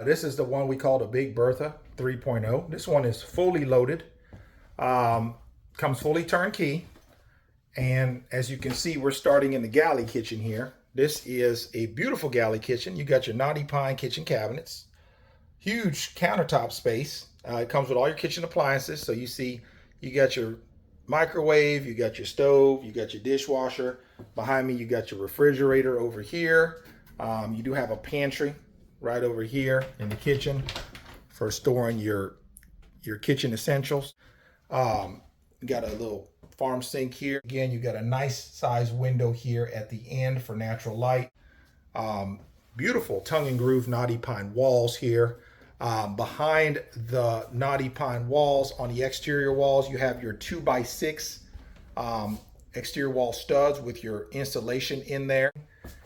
This is the one we call the Big Bertha 3.0. This one is fully loaded, comes fully turnkey. And as you can see, we're starting in the galley kitchen here. This is a beautiful galley kitchen. You got your knotty pine kitchen cabinets, huge countertop space. It comes with all your kitchen appliances. So you see, you got your microwave, you got your stove, you got your dishwasher. Behind me, you got your refrigerator over here. You do have a pantry right over here in the kitchen for storing your kitchen essentials. You got a little farm sink here. Again, you got a nice size window here at the end for natural light. Beautiful tongue and groove knotty pine walls here. Behind the knotty pine walls, on the exterior walls, you have your 2x6 exterior wall studs with your insulation in there.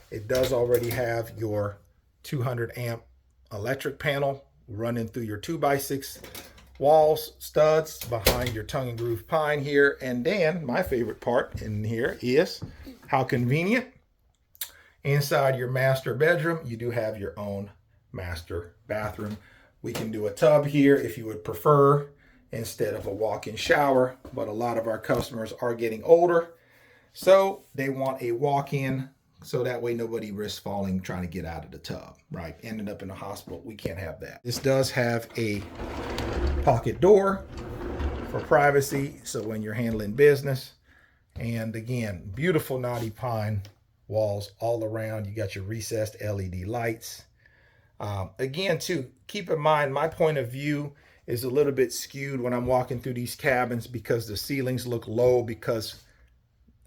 It does already have your 200 amp electric panel running through your 2x6 walls, studs behind your tongue and groove pine here. And then my favorite part in here is how convenient. Inside your master bedroom, you do have your own master bathroom. We can do a tub here if you would prefer instead of a walk-in shower, but a lot of our customers are getting older, so they want a walk-in, so that way nobody risks falling trying to get out of the tub, right? Ending up in the hospital. We can't have that. This does have a pocket door for privacy, so when you're handling business. And again, beautiful knotty pine walls all around. You got your recessed LED lights. Again, too, keep in mind, my point of view is a little bit skewed when I'm walking through these cabins because the ceilings look low because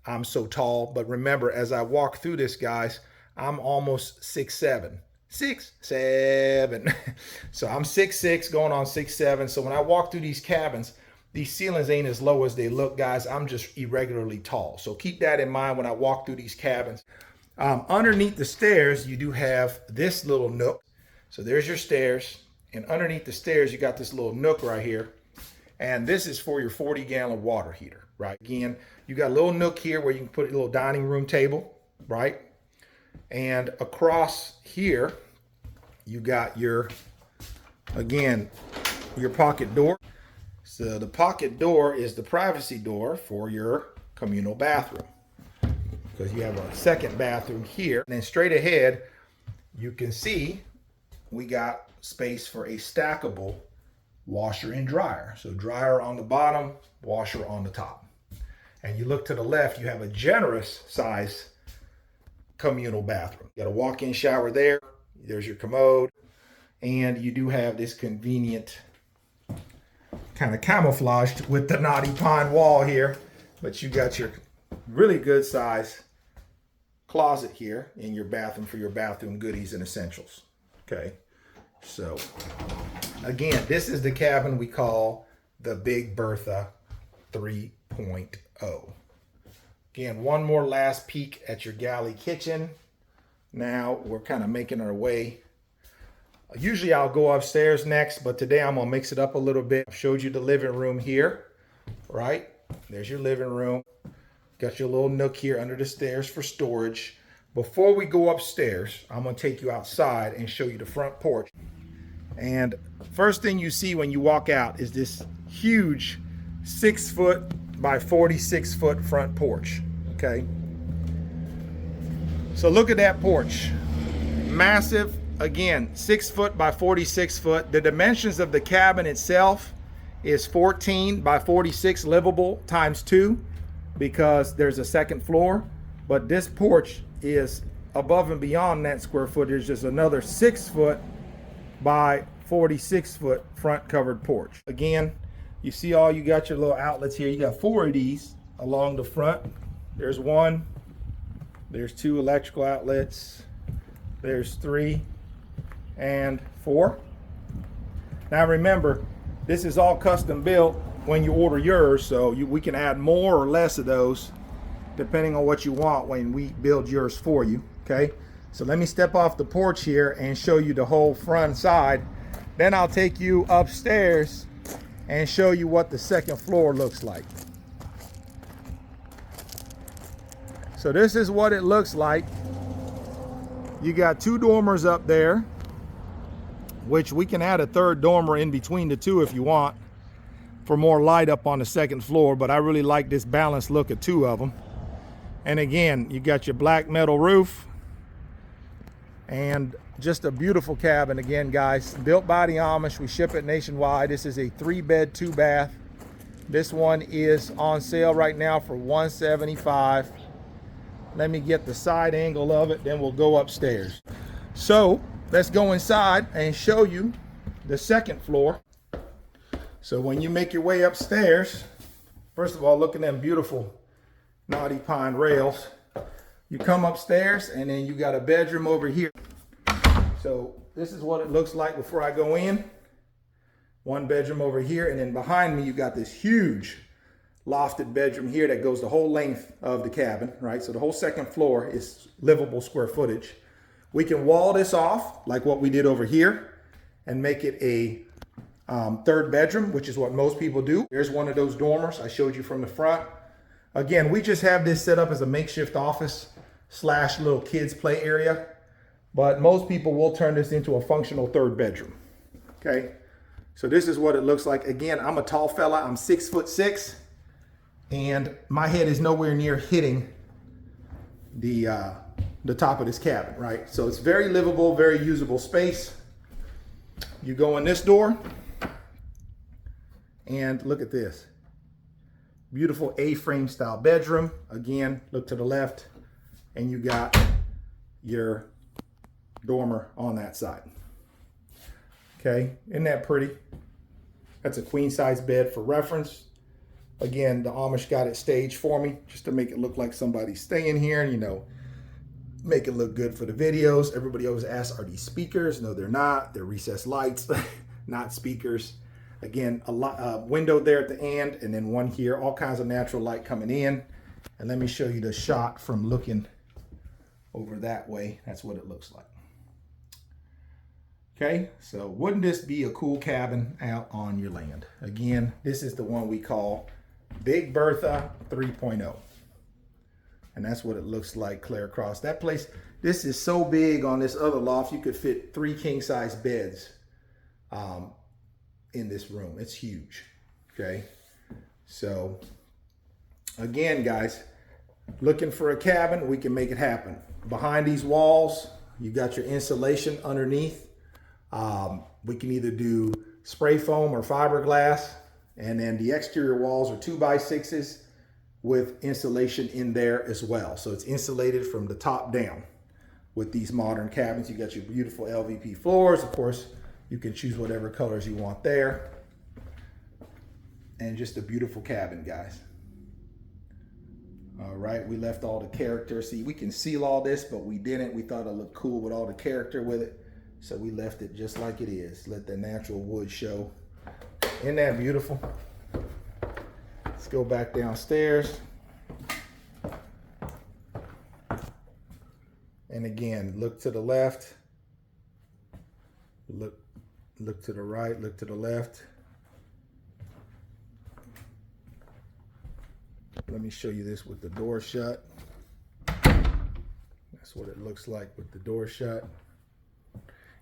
I'm so tall. But remember, as I walk through this, guys, I'm almost 6'7". 6'7". So I'm 6'6", going on 6'7". So when I walk through these cabins, these ceilings ain't as low as they look, guys. I'm just irregularly tall. So keep that in mind when I walk through these cabins. Underneath the stairs, you do have this little nook. So there's your stairs, and underneath the stairs, you got this little nook right here. And this is for your 40-gallon water heater, right? Again, you got a little nook here where you can put a little dining room table, right? And across here, you got your, again, your pocket door. So the pocket door is the privacy door for your communal bathroom, because you have a second bathroom here. And then straight ahead, you can see we got space for a stackable washer and dryer. So dryer on the bottom, washer on the top. And you look to the left, you have a generous size communal bathroom. You got a walk-in shower there. There's your commode. And you do have this convenient, kind of camouflaged with the knotty pine wall here, but you got your really good size closet here in your bathroom for your bathroom goodies and essentials. Okay, so again, this is the cabin we call the Big Bertha 3.0. Again, one more last peek at your galley kitchen. Now we're kind of making our way. Usually I'll go upstairs next, but today I'm gonna mix it up a little bit. I showed you the living room here, right? There's your living room. Got your little nook here under the stairs for storage. Before we go upstairs, I'm gonna take you outside and show you the front porch. And first thing you see when you walk out is this huge 6-foot by 46-foot front porch, okay? So look at that porch, massive. Again, 6 foot by 46 foot. The dimensions of the cabin itself is 14 by 46 livable times 2 because there's a second floor. But this porch is above and beyond that square footage. There's another 6 foot by 46 foot front covered porch. Again, you see you got your little outlets here. You got 4 of these along the front. There's 1, there's 2 electrical outlets, there's 3, and 4. Now remember, this is all custom built when you order yours, so we can add more or less of those depending on what you want when we build yours for you. Okay, so let me step off the porch here and show you the whole front side. Then I'll take you upstairs and show you what the second floor looks like. So this is what it looks like. You got 2 dormers up there. which we can add a third dormer in between the two if you want for more light up on the second floor, but I really like this balanced look of two of them. And again, you got your black metal roof and just a beautiful cabin. Again, guys, built by the Amish. We ship it nationwide. This is a 3-bed, 2-bath. This one is on sale right now for $175. Let me get the side angle of it, then we'll go upstairs. So let's go inside and show you the second floor. So when you make your way upstairs, first of all, look at them beautiful knotty pine rails. You come upstairs and then you got a bedroom over here. So this is what it looks like before I go in. One bedroom over here, and then behind me you got this huge lofted bedroom here that goes the whole length of the cabin, right? So the whole second floor is livable square footage. We can wall this off like what we did over here and make it a third bedroom, which is what most people do. There's one of those dormers I showed you from the front. Again, we just have this set up as a makeshift office / little kids play area, but most people will turn this into a functional third bedroom. Okay, so this is what it looks like. Again, I'm a tall fella, I'm 6'6", and my head is nowhere near hitting the top of this cabin, right? So it's very livable, very usable space. You go in this door, and look at this. Beautiful A-frame style bedroom. Again, look to the left, and you got your dormer on that side. Okay, isn't that pretty? That's a queen size bed for reference. Again, the Amish got it staged for me just to make it look like somebody's staying here, and, you know, make it look good for the videos. Everybody always asks, are these speakers? No, they're not. They're recessed lights, not speakers. Again, a window there at the end, and then one here, all kinds of natural light coming in. And let me show you the shot from looking over that way. That's what it looks like. Okay, so wouldn't this be a cool cabin out on your land? Again, this is the one we call Big Bertha 3.0. And that's what it looks like clear across that place. This is so big on this other loft, you could fit 3 king-size beds in this room. It's huge. Okay, so again, guys, looking for a cabin, we can make it happen. Behind these walls, you got your insulation underneath. We can either do spray foam or fiberglass, and then the exterior walls are 2x6s with insulation in there as well. So it's insulated from the top down with these modern cabins. You got your beautiful LVP floors. Of course, you can choose whatever colors you want there. And just a beautiful cabin, guys. All right, we left all the character. See, we can seal all this, but we didn't. We thought it looked cool with all the character with it. So we left it just like it is. Let the natural wood show. Isn't that beautiful? Let's go back downstairs. And again, look to the left. Look to the right, look to the left. Let me show you this with the door shut. That's what it looks like with the door shut.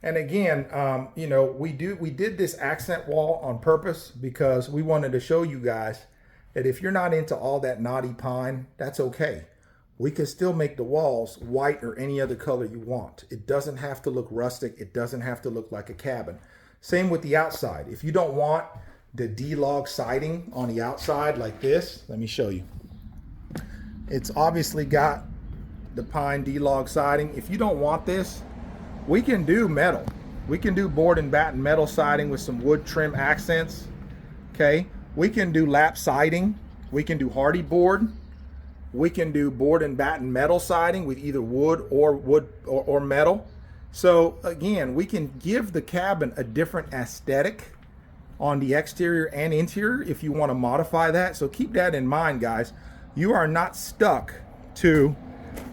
And again, you know, we did this accent wall on purpose because we wanted to show you guys that if you're not into all that knotty pine, that's okay. We can still make the walls white or any other color you want. It doesn't have to look rustic. It doesn't have to look like a cabin. Same with the outside. If you don't want the D-log siding on the outside like this, let me show you. It's obviously got the pine D-log siding. If you don't want this, we can do metal. We can do board and batten metal siding with some wood trim accents. Okay, we can do lap siding. We can do hardy board. We can do board and batten metal siding with either wood or metal. So again, we can give the cabin a different aesthetic on the exterior and interior if you want to modify that. So keep that in mind, guys. You are not stuck to,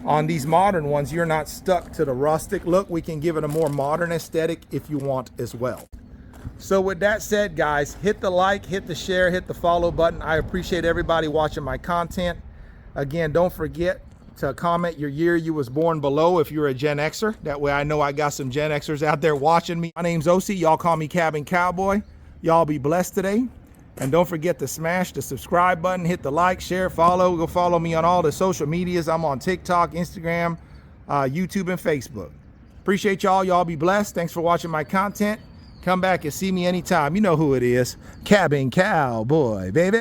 on these modern ones, you're not stuck to the rustic look. We can give it a more modern aesthetic if you want as well. So with that said, guys, hit the like, hit the share, hit the follow button. I appreciate everybody watching my content. Again, don't forget to comment your year you was born below if you're a Gen Xer. That way I know I got some Gen Xers out there watching me. My name's OC. Y'all call me Cabin Cowboy. Y'all be blessed today. And don't forget to smash the subscribe button, hit the like, share, follow. Go follow me on all the social medias. I'm on TikTok, Instagram, YouTube, and Facebook. Appreciate y'all. Y'all be blessed. Thanks for watching my content. Come back and see me anytime. You know who it is. Cabin Cowboy, baby.